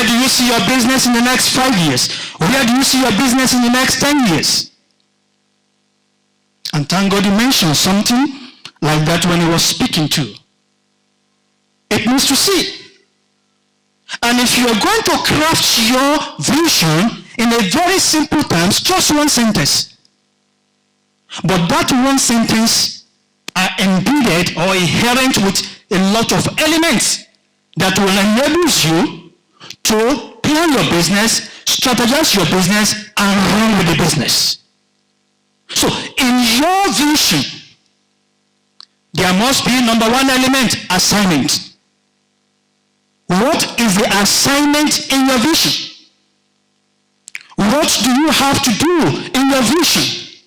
Where do you see your business in the next 5 years? Where do you see your business in the next 10 years? And thank God he mentioned something like that when he was speaking to. It means to see. And if you are going to craft your vision in a very simple terms, just one sentence. But that one sentence are embedded or inherent with a lot of elements that will enable you to plan your business, strategize your business, and run with the business. So in your vision, there must be number one element, assignment. What is the assignment in your vision? What do you have to do in your vision?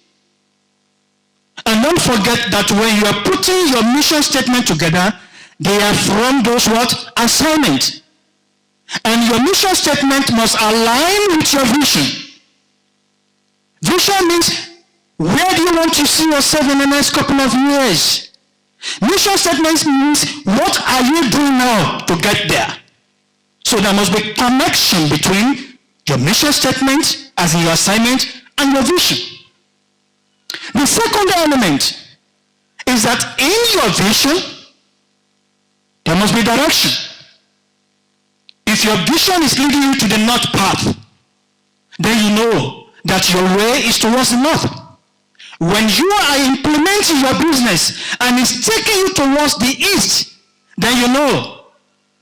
And don't forget that when you are putting your mission statement together, they are from those what? Assignment. And your mission statement must align with your vision. Vision means, where do you want to see yourself in the next couple of years? Mission statement means, what are you doing now to get there? So there must be connection between your mission statement as in your assignment and your vision. The second element is that in your vision, there must be direction. If your vision is leading you to the north path, then you know that your way is towards the north. When you are implementing your business and it's taking you towards the east, then you know,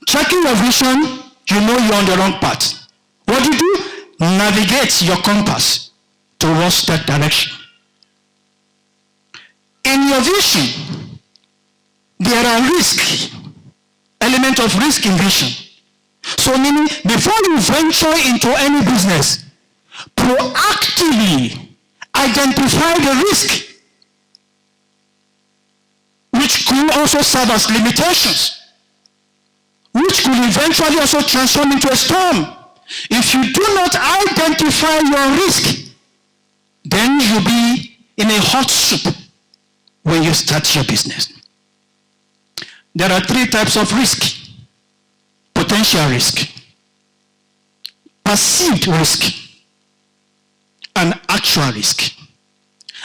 checking your vision, you know you're on the wrong path. What do you do? Navigate your compass towards that direction. In your vision, there are risks, element of risk in vision. So meaning, before you venture into any business, proactively identify the risk, which could also serve as limitations, which could eventually also transform into a storm. If you do not identify your risk, then you'll be in a hot soup when you start your business. There are three types of risk: potential risk, perceived risk, and actual risk.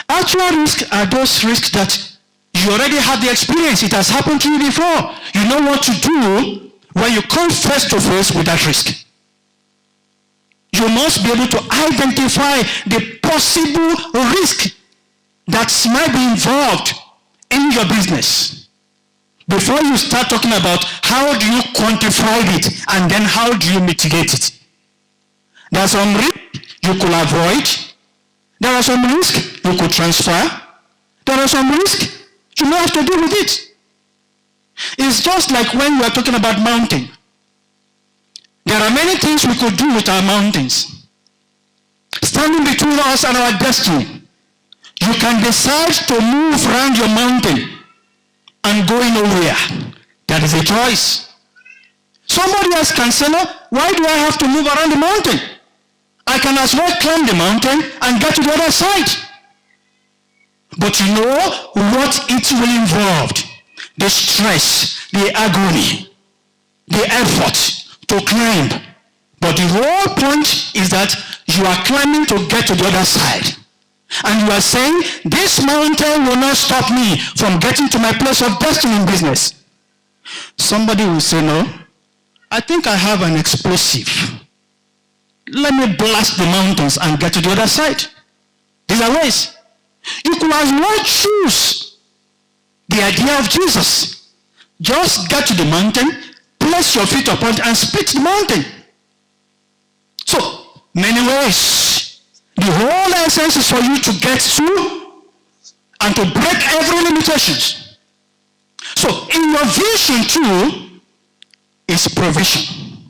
Actual risks are those risks that you already have the experience. It has happened to you before. You know what to do when you come face to face with that risk. You must be able to identify the possible risk that might be involved in your business before you start talking about how do you quantify it and then how do you mitigate it. There are some risks you could avoid. There are some risks you could transfer. There are some risks you may have to deal with it. It's just like when we are talking about mountain. There are many things we could do with our mountains. Standing between us and our destiny, you can decide to move around your mountain and go nowhere. That is a choice. Somebody else can say, no, why do I have to move around the mountain? I can as well climb the mountain and get to the other side. But you know what it will involve: the stress, the agony, the effort to climb. But the whole point is that you are climbing to get to the other side. And you are saying, this mountain will not stop me from getting to my place of destiny in business. Somebody will say, no, I think I have an explosive. Let me blast the mountains and get to the other side. These are ways. You could as well choose the idea of Jesus. Just get to the mountain, place your feet upon it, and split the mountain. So, many ways. The whole essence is for you to get to and to break every limitations. So, in your vision too, is provision.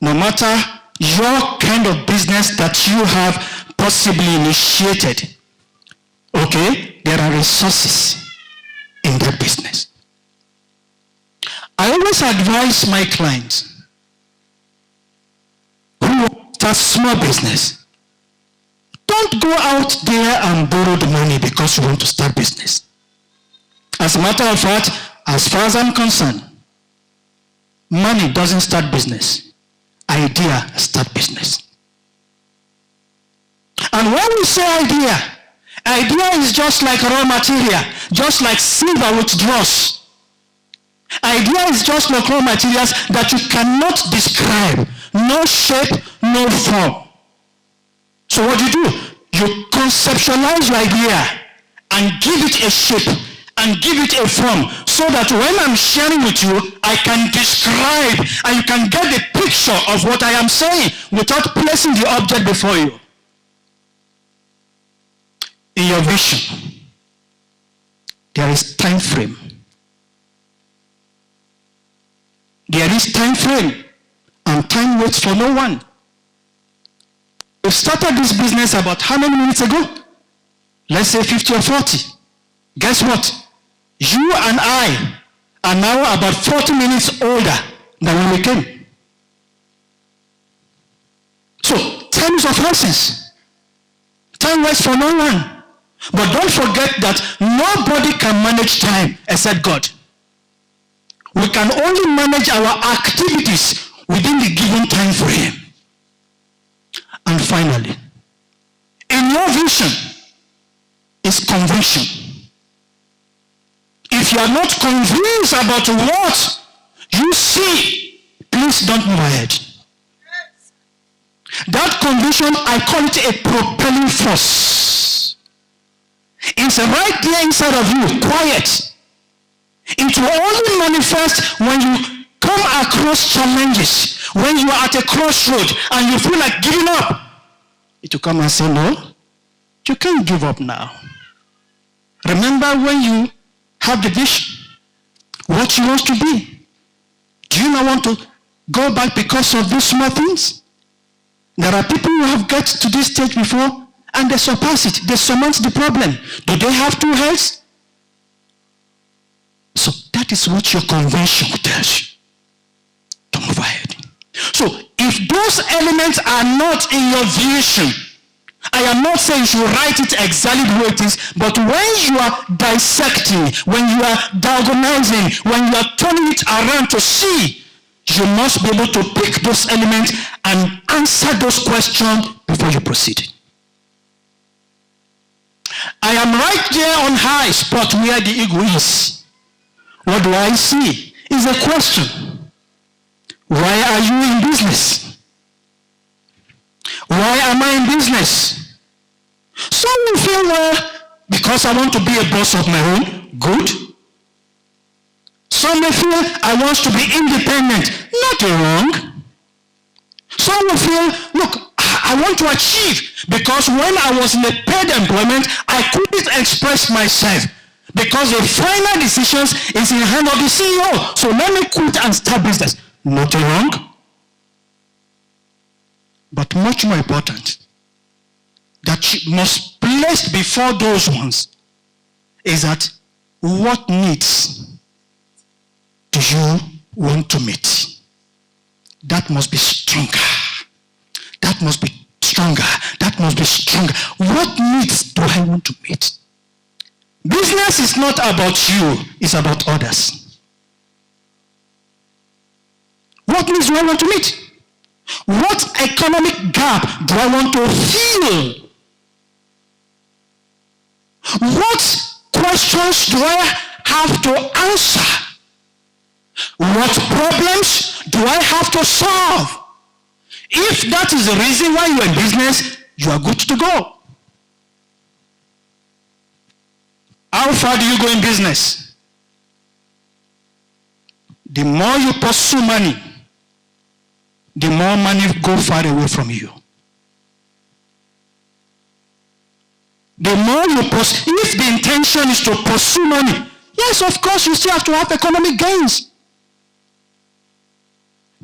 No matter your kind of business that you have possibly initiated, okay, there are resources in that business. I always advise my clients who start small business, don't go out there and borrow the money because you want to start business. As a matter of fact, as far as I'm concerned, money doesn't start business. idea, start business. And when we say idea is just like raw material, just like silver with dross. Idea is just like raw materials that you cannot describe. No shape, no form. So what do? You conceptualize your idea and give it a shape and give it a form so that when I'm sharing with you, I can describe and you can get the picture of what I am saying without placing the object before you. In your vision, there is time frame. There is time frame, and time waits for no one. We started this business about how many minutes ago? Let's say 50 or 40. Guess what? You and I are now about 40 minutes older than when we came. So, time is of essence. Time waits for no one. But don't forget that nobody can manage time except God. We can only manage our activities within the given time frame. And finally, in your vision is conviction. If you are not convinced about what you see, please don't move ahead. That conviction, I call it a propelling force. It's right there inside of you, quiet. It will only manifest when you come across challenges, when you are at a crossroad and you feel like giving up. It will come and say, no, you can't give up now. Remember when you have the vision, what you want to be. Do you not want to go back because of these small things? There are people who have got to this stage before and they surpass it. They surmount the problem. Do they have two heads? So that is what your convention tells you. Don't move ahead. So if those elements are not in your vision, I am not saying you should write it exactly the way it is, but when you are dissecting, when you are diagonizing, when you are turning it around to see, you must be able to pick those elements and answer those questions before you proceed. I am right there on high spot where the eagle is. What do I see? Is a question. Why are you in business? Why am I in business? Some will feel, well, because I want to be a boss of my own. Good. Some may feel, I want to be independent. Not wrong. Some will feel, look, I want to achieve, because when I was in a paid employment, I couldn't express myself because the final decisions is in the hand of the CEO. So let me quit and start business. Nothing wrong. But much more important, that you must place before those ones is that what needs do you want to meet? That must be stronger. That must be stronger. That must be stronger. What needs do I want to meet? Business is not about you, it's about others. What needs do I want to meet? What economic gap do I want to fill? What questions do I have to answer? What problems do I have to solve? If that is the reason why you're in business, you are good to go. How far do you go in business? The more you pursue money, the more money go far away from you. The more you pursue, if the intention is to pursue money, yes, of course, you still have to have economic gains.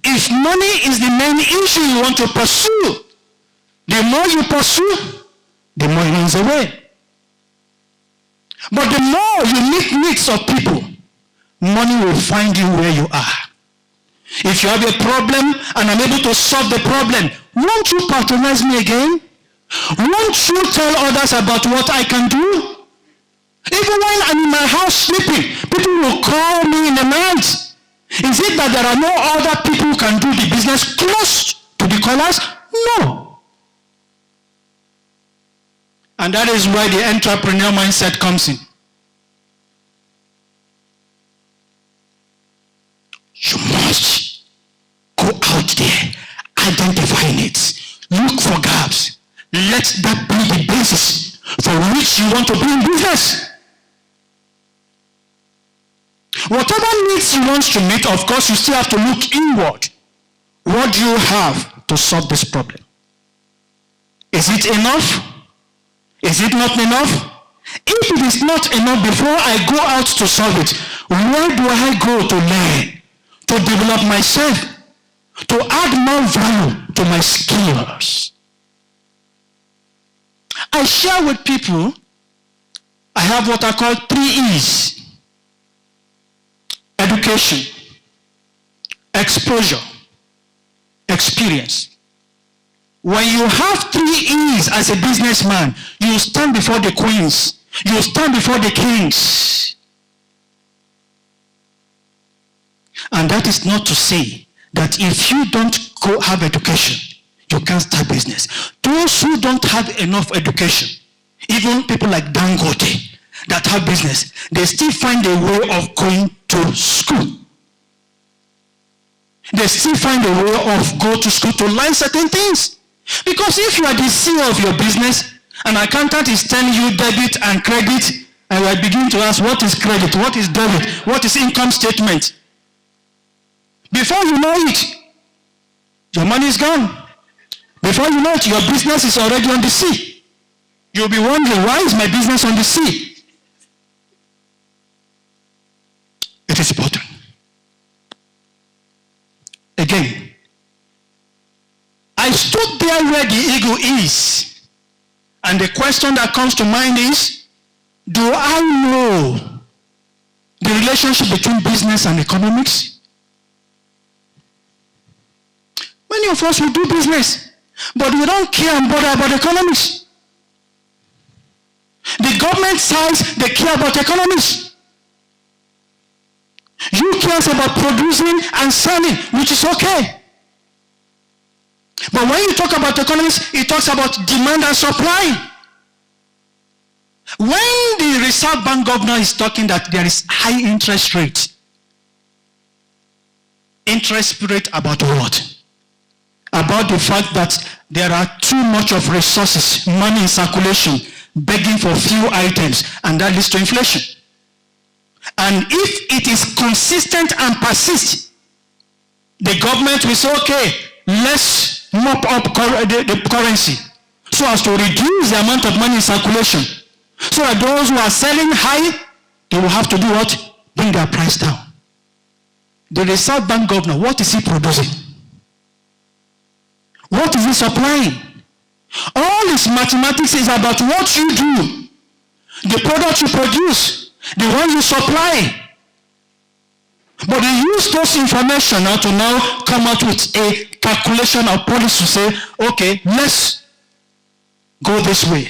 If money is the main issue you want to pursue, the more you pursue, the more it runs away. But the more you meet needs of people, money will find you where you are. If you have a problem and I'm able to solve the problem, won't you patronize me again? Won't you tell others about what I can do? Even when I'm in my house sleeping, people will call me in the night. Is it that there are no other people who can do the business close to the callers? No. And that is why the entrepreneur mindset comes in. You must go out there, identify needs, look for gaps. Let that be the basis for which you want to be in business. Whatever needs you want to meet, of course, you still have to look inward. What do you have to solve this problem? Is it enough? Is it not enough? If it is not enough before I go out to solve it, where do I go to learn, to develop myself, to add more value to my skills? I share with people, I have what I call 3 E's. Education, exposure, experience. When you have 3 E's as a businessman, you stand before the queens, you stand before the kings. And that is not to say that if you don't go have education, you can't start business. Those who don't have enough education, even people like Dangote that have business, they still find a way of going to school. They still find a way of go to school to learn certain things. Because if you are the CEO of your business, an accountant is telling you debit and credit, and you are beginning to ask, what is credit, what is debit, what is income statement? Before you know it, your money is gone. Before you know it, your business is already on the sea. You'll be wondering, why is my business on the sea? It is important. Again, I stood there where the eagle is, and the question that comes to mind is, do I know the relationship between business and economics? Many of us will do business, but we don't care and bother about economics. The government says they care about economics. You care about producing and selling, which is okay. But when you talk about economics, it talks about demand and supply. When the Reserve Bank governor is talking that there is high interest rate about what? About the fact that there are too much of resources, money in circulation, begging for few items, and that leads to inflation. And if it is consistent and persists, the government will say, okay, let's mop up the currency so as to reduce the amount of money in circulation. So that those who are selling high, they will have to do what? Bring their price down. The Reserve Bank governor, what is he producing? What is he supplying? All his mathematics is about what you do, the product you produce, the one you supply. But they use those information now to now come out with a calculation or policy to say, okay, let's go this way.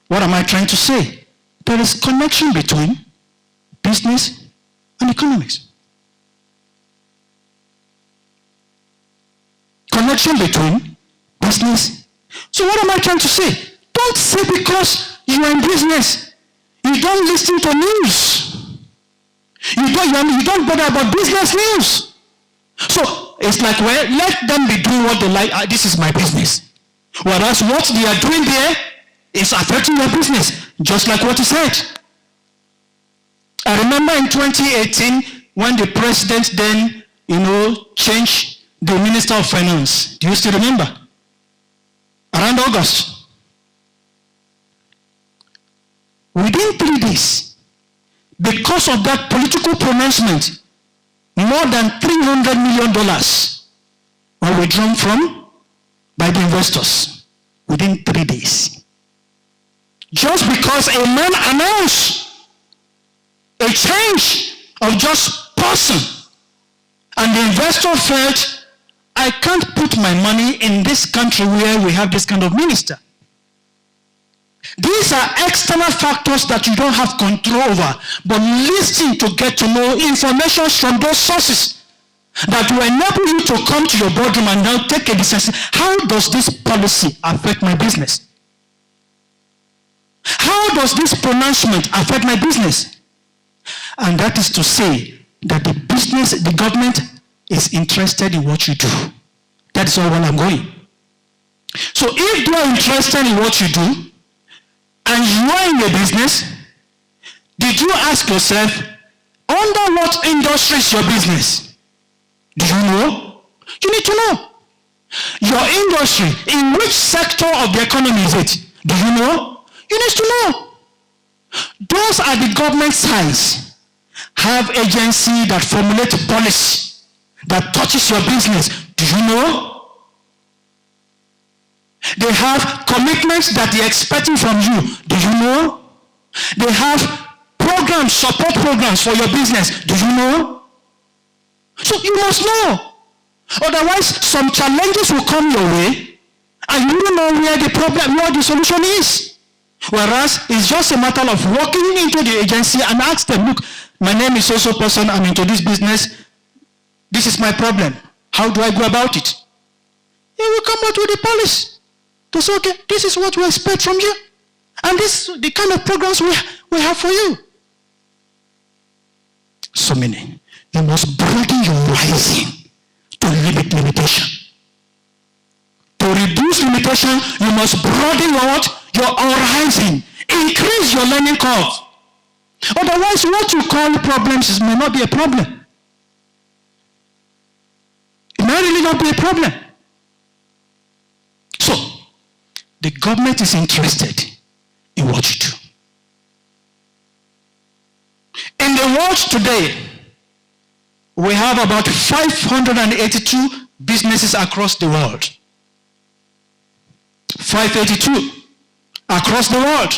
What am I trying to say? There is connection between business and economics. Connection between business. So what am I trying to say? Don't say because you are in business, you don't listen to news. You don't bother about business news. So it's like, well, let them be doing what they like. This is my business. Whereas what they are doing there is affecting your business, just like what he said. I remember in 2018 when the president then, changed the Minister of Finance. Do you still remember? Around August. Within 3 days, because of that political pronouncement, more than $300 million were withdrawn by the investors within 3 days. Just because a man announced a change of just person, and the investor felt, I can't put my money in this country where we have this kind of minister. These are external factors that you don't have control over, but listen to get to know information from those sources. that will enable you to come to your boardroom and now take a decision. How does this policy affect my business? How does this pronouncement affect my business? And that is to say that the government is interested in what you do. That's all where I'm going. So if they are interested in what you do, and you are in a business, did you ask yourself, under what industry is your business? Do you know? You need to know. Your industry, in which sector of the economy is it? Do you know? You need to know. Those are the government sides. Have agency that formulate policy that touches your business. Do you know? They have commitments that they're expecting from you. Do you know? They have programs, support programs for your business. Do you know? So you must know. Otherwise, some challenges will come your way and you don't know where the problem, where the solution is. Whereas it's just a matter of walking into the agency and ask them, look, my name is so person, I'm into this business. This is my problem. How do I go about it? They will come out with a policy. To say, okay, this is what we expect from you. And this is the kind of programs we have for you. So many. You must broaden your horizon to limit limitation. To reduce limitation, you must broaden your horizon. Increase your learning curve. Otherwise, what you call problems may not be a problem. It may really not be a problem. So, the government is interested in what you do. In the world today, we have about 582 businesses across the world. 582 across the world.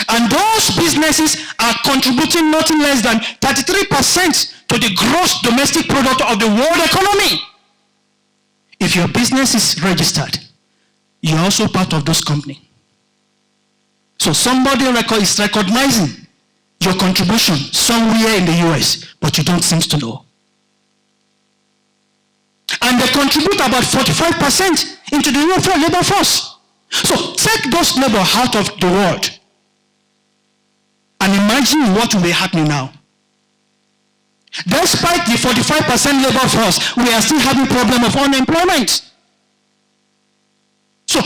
And those businesses are contributing nothing less than 33% to the gross domestic product of the world economy. If your business is registered, you're also part of those companies. So somebody is recognizing your contribution somewhere in the US, but you don't seem to know. And they contribute about 45% into the labor force. So take those labor out of the world and imagine what will be happening now. Despite the 45% labor force, we are still having a problem of unemployment. So,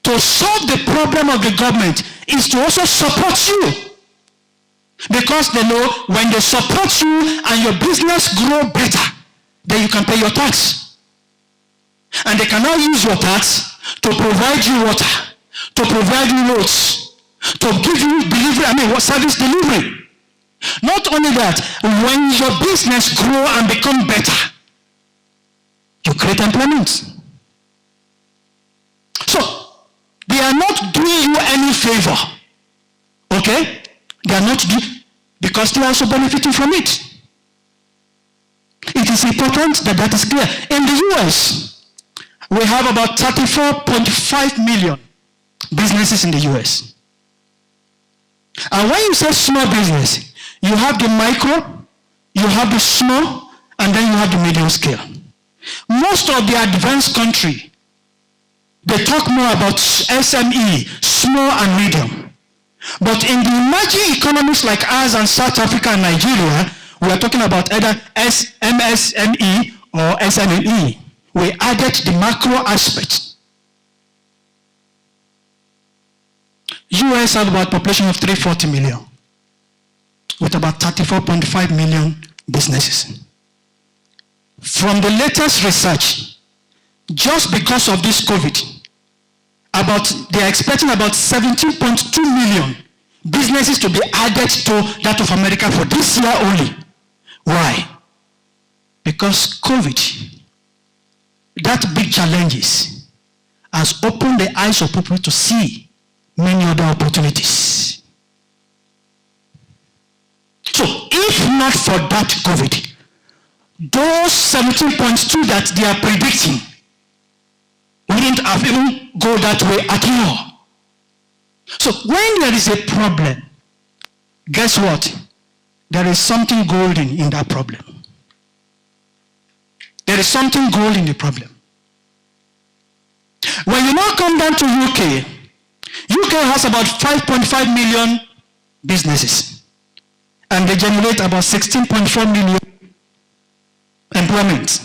to solve the problem of the government is to also support you. Because they know when they support you and your business grow better, then you can pay your tax. And they can now use your tax to provide you water, to provide you roads, to give you service delivery. Not only that, when your business grow and become better, you create employment. So, they are not doing you any favor. Okay? They are not doing, because they are also benefiting from it. It is important that that is clear. In the US, we have about 34.5 million businesses in the US. And when you say small business, you have the micro, you have the small, and then you have the medium scale. Most of the advanced country, they talk more about SME, small and medium. But in the emerging economies like ours and South Africa and Nigeria, we are talking about either MSME or SME. We added the macro aspect. US have about a population of 340 million, with about 34.5 million businesses. From the latest research, just because of this COVID, they are expecting about 17.2 million businesses to be added to that of America for this year only. Why? Because COVID, that big challenges, has opened the eyes of people to see many other opportunities. So, if not for that COVID, those 17.2 that they are predicting wouldn't have even go that way at all. So, when there is a problem, guess what? there is something golden in that problem. There is something golden in the problem. When you now come down to UK has about 5.5 million businesses, and they generate about 16.4 million employment.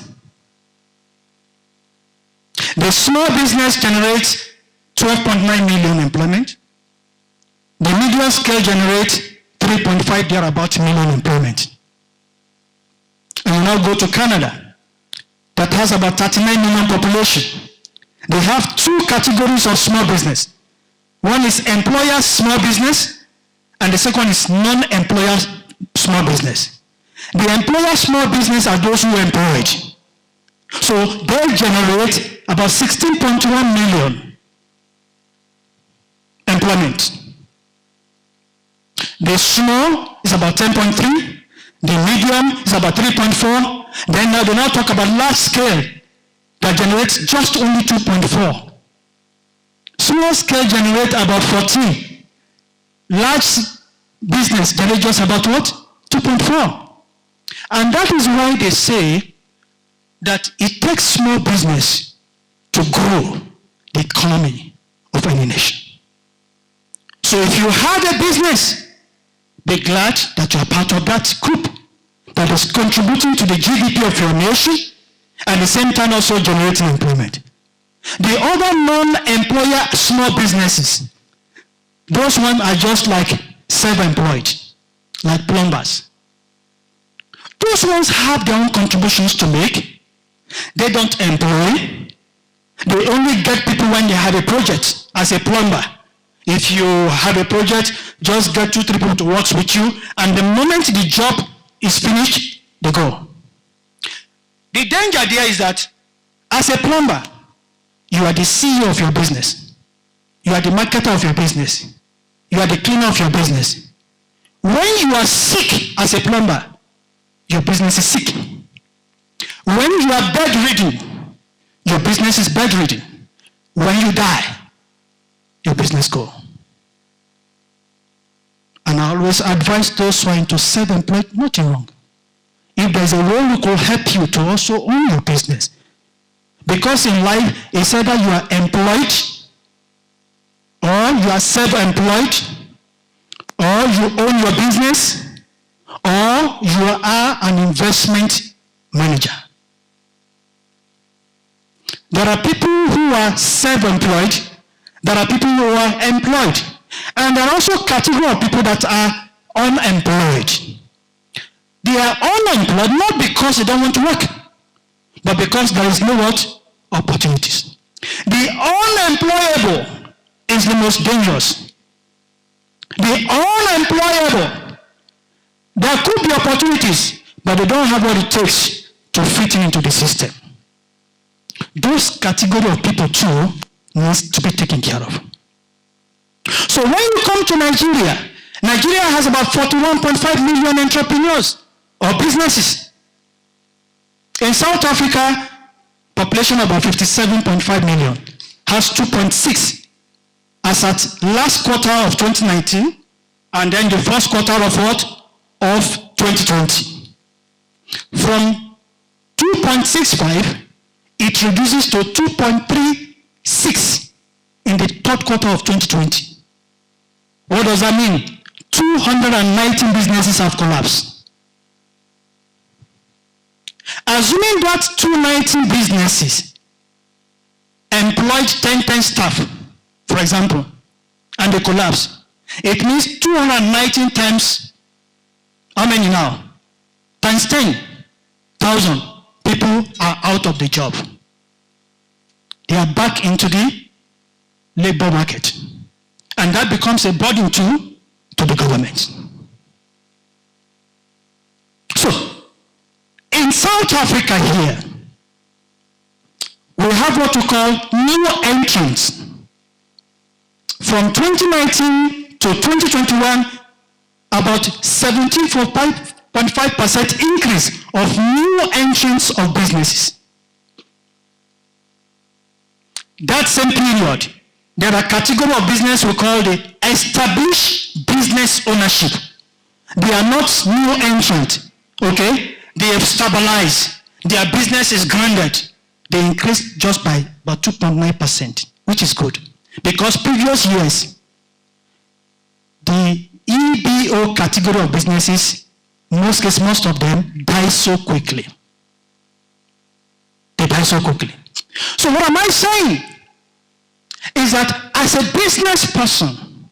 The small business generates 12.9 million employment. The medium scale generates 3.5 thereabout million employment. And you now go to Canada, that has about 39 million population. They have two categories of small business. One is employer small business, and the second is non-employer small business. The employer small business are those who are employed. So they generate about 16.1 million employment. The small is about 10.3, the medium is about 3.4, then now they now talk about large scale that generates just only 2.4. Small scale generate about 14. Large business generates just about what? 2.4. And that is why they say that it takes small business to grow the economy of any nation. So if you have a business, be glad that you are part of that group that is contributing to the GDP of your nation and at the same time also generating employment. The other non-employer small businesses, those ones are just like self-employed, like plumbers. Those ones have their own contributions to make. They don't employ. They only get people when they have a project. As a plumber, if you have a project, just get 2-3 people to work with you, and the moment the job is finished, they go. The danger there is that as a plumber, you are the CEO of your business. You are the marketer of your business. You are the cleaner of your business. When you are sick as a plumber, your business is sick. When you are bedridden, your business is bedridden. When you die, your business go. And I always advise those who are into self-employed, nothing wrong. If there's a role we could help you to also own your business. Because in life, it's either you are employed, or you are self-employed, or you own your business, or you are an investment manager. There are people who are self-employed, there are people who are employed, and there are also a category of people that are unemployed. They are unemployed not because they don't want to work, but because there is no what? Opportunities. The unemployable is the most dangerous. The unemployable, there could be opportunities, but they don't have what it takes to fit into the system. Those category of people too needs to be taken care of. So when you come to Nigeria, Nigeria has about 41.5 million entrepreneurs or businesses. In South Africa, population about 57.5 million, has 2.6 as at last quarter of 2019, and then the first quarter of what? Of 2020. From 2.65, it reduces to 2.36 in the third quarter of 2020. What does that mean? 219 businesses have collapsed. Assuming that 219 businesses employed 10 staff, for example, and they collapse, it means 219 times, how many now? Times 10,000 people are out of the job. They are back into the labor market. And that becomes a burden to the government. So, in South Africa here, we have what we call new entrants. From 2019 to 2021, about 17.5% increase of new entrants of businesses. That same period, there are category of business we call the established business ownership. They are not new entrant. Okay? They have stabilized. Their business is grounded. They increased just by about 2.9%, which is good. Because previous years, the EBO category of businesses, most of them die so quickly. They die so quickly. So what am I saying? Is that as a business person,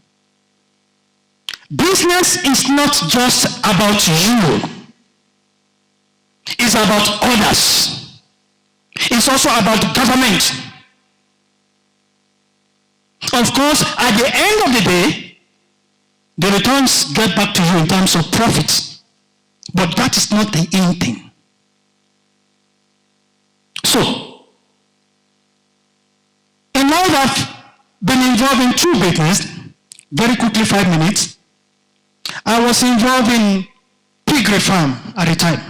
business is not just about you. It's about others. It's also about government. Of course, at the end of the day, the returns get back to you in terms of profits. But that is not the end thing. So, in all I've been involved in two businesses, very quickly 5 minutes, I was involved in piggery farm at the time.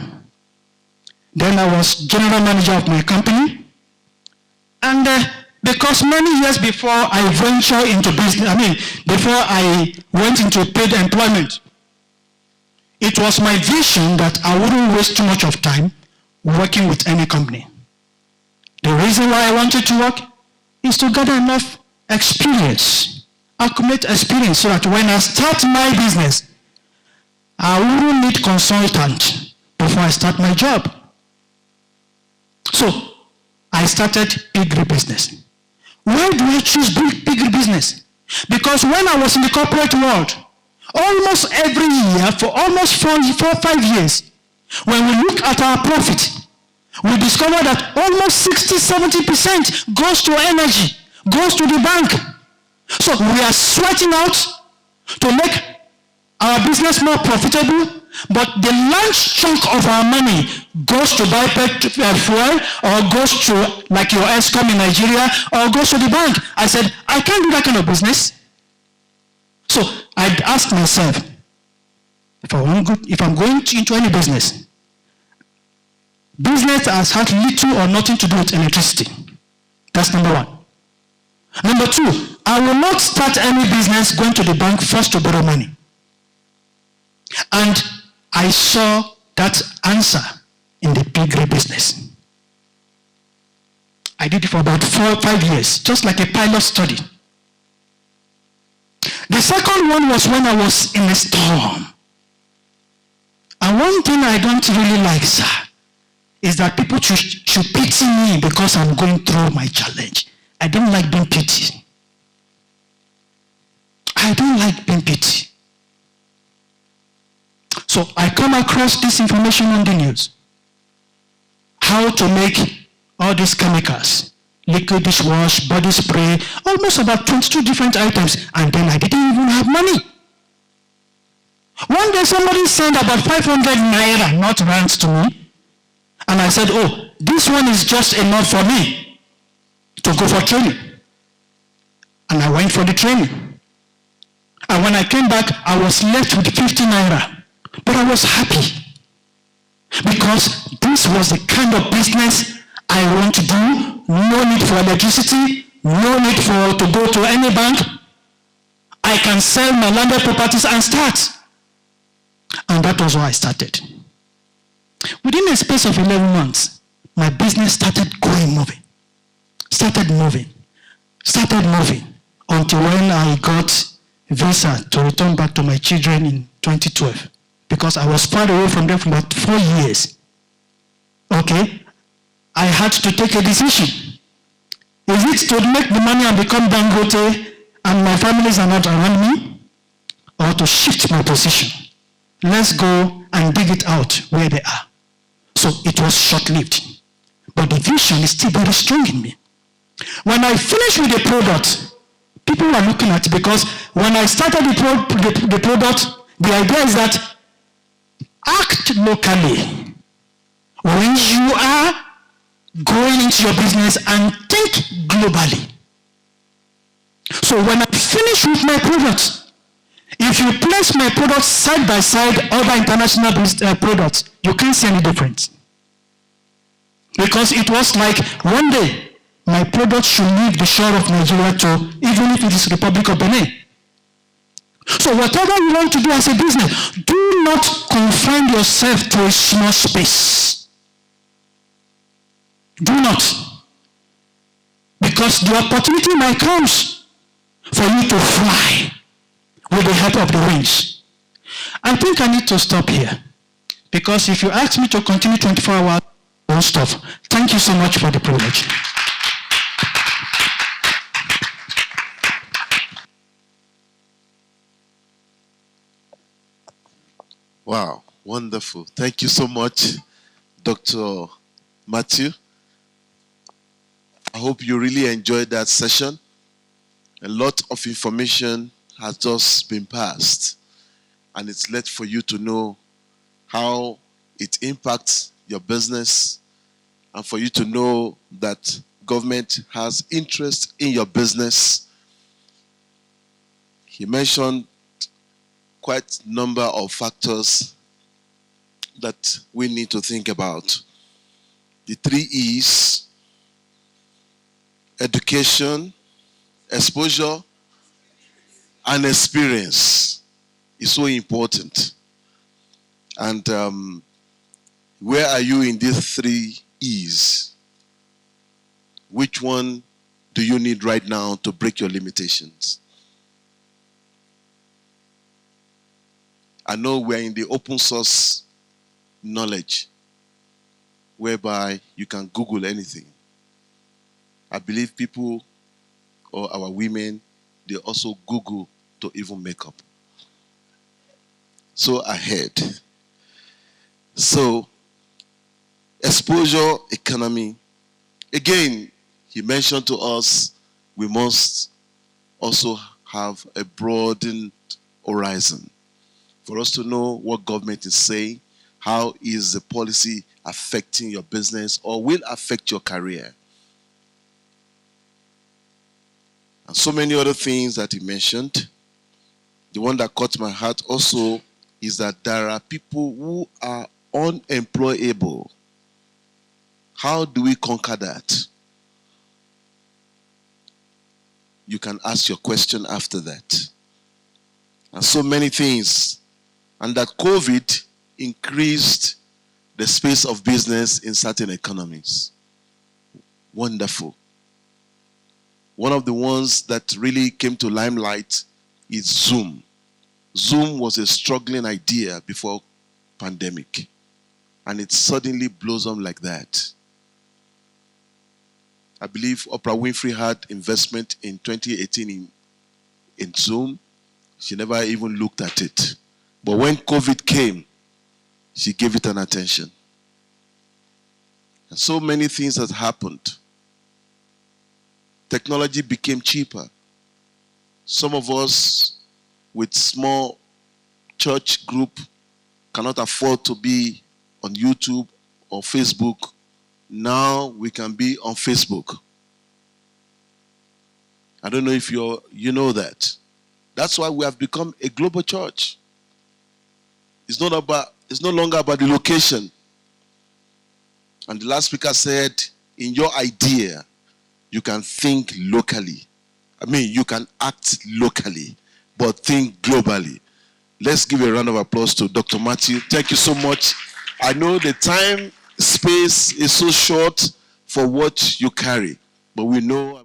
Then I was general manager of my company. And because many years before I ventured into business, before I went into paid employment, it was my vision that I wouldn't waste too much of time working with any company. The reason why I wanted to work is to gather enough experience, accumulate experience, so that when I start my business, I wouldn't need consultant before I start my job. So, I started piggery business. Why do I choose piggery business? Because when I was in the corporate world, almost every year, for almost 4 or 5 years, when we look at our profit, we discover that almost 60-70% goes to energy, goes to the bank. So we are sweating out to make our business more profitable, but the large chunk of our money goes to buy fuel, or goes to, like your ESCOM in Nigeria, or goes to the bank. I said, I can't do that kind of business. So I'd ask myself, if I'm going into any business, business has had little or nothing to do with electricity. That's number one. Number two, I will not start any business going to the bank first to borrow money. And I saw that answer in the piggery business. I did it for about 4 or 5 years, just like a pilot study. The second one was when I was in a storm. And one thing I don't really like, sir, is that people should pity me because I'm going through my challenge. I don't like being pitied. I don't like being pitied. So I come across this information on the news. How to make all these chemicals, liquid dishwash, body spray, almost about 22 different items, and then I didn't even have money. One day somebody sent about 500 naira, not rands, to me, and I said, oh, this one is just enough for me to go for training. And I went for the training. And when I came back, I was left with 50 naira. But I was happy, because this was the kind of business I want to do. No need for electricity, no need to go to any bank. I can sell my landed properties and start. And that was why I started. Within a space of 11 months, my business started moving, until when I got visa to return back to my children in 2012. Because I was far away from them for about 4 years. Okay? I had to take a decision. Is it to make the money and become Dangote and my families are not around me? Or to shift my position? Let's go and dig it out where they are. So it was short-lived. But the vision is still very strong in me. When I finish with the product, people are looking at it, because when I started the product, the idea is that act locally when you are going into your business, and think globally. So when I finish with my products, if you place my products side by side other international products, you can't see any difference. Because it was like one day my product should leave the shore of Nigeria to, even if it is Republic of Benin. So whatever you want to do as a business, do not confine yourself to a small space. Do not. Because the opportunity might come for you to fly with the help of the wings. I think I need to stop here. Because if you ask me to continue 24 hours, I won't stop. Thank you so much for the privilege. Wow, wonderful. Thank you so much, Dr. Matthew. I hope you really enjoyed that session. A lot of information has just been passed, and it's left for you to know how it impacts your business, and for you to know that government has interest in your business. He mentioned quite a number of factors that we need to think about. The 3 E's: education, exposure, and experience is so important. And where are you in these 3 E's? Which one do you need right now to break your limitations? I know we're in the open source knowledge, whereby you can Google anything. I believe people, or our women, they also Google to even make up. So ahead. So, exposure economy. Again, he mentioned to us, we must also have a broadened horizon for us to know what government is saying, how is the policy affecting your business or will affect your career. And so many other things that he mentioned. The one that caught my heart also is that there are people who are unemployable. How do we conquer that? You can ask your question after that. And so many things. And that COVID increased the space of business in certain economies. Wonderful. One of the ones that really came to limelight is Zoom. Zoom was a struggling idea before pandemic, and it suddenly blossomed like that. I believe Oprah Winfrey had investment in 2018 in Zoom. She never even looked at it. But when COVID came, she gave it an attention. And so many things have happened. Technology became cheaper. Some of us with small church group cannot afford to be on YouTube or Facebook. Now we can be on Facebook. I don't know if you know that. That's why we have become a global church. It's no longer about the location. And the last speaker said, in your idea, you can think locally. I mean, you can act locally, but think globally. Let's give a round of applause to Dr. Matthew. Thank you so much. I know the time, space is so short for what you carry, but we know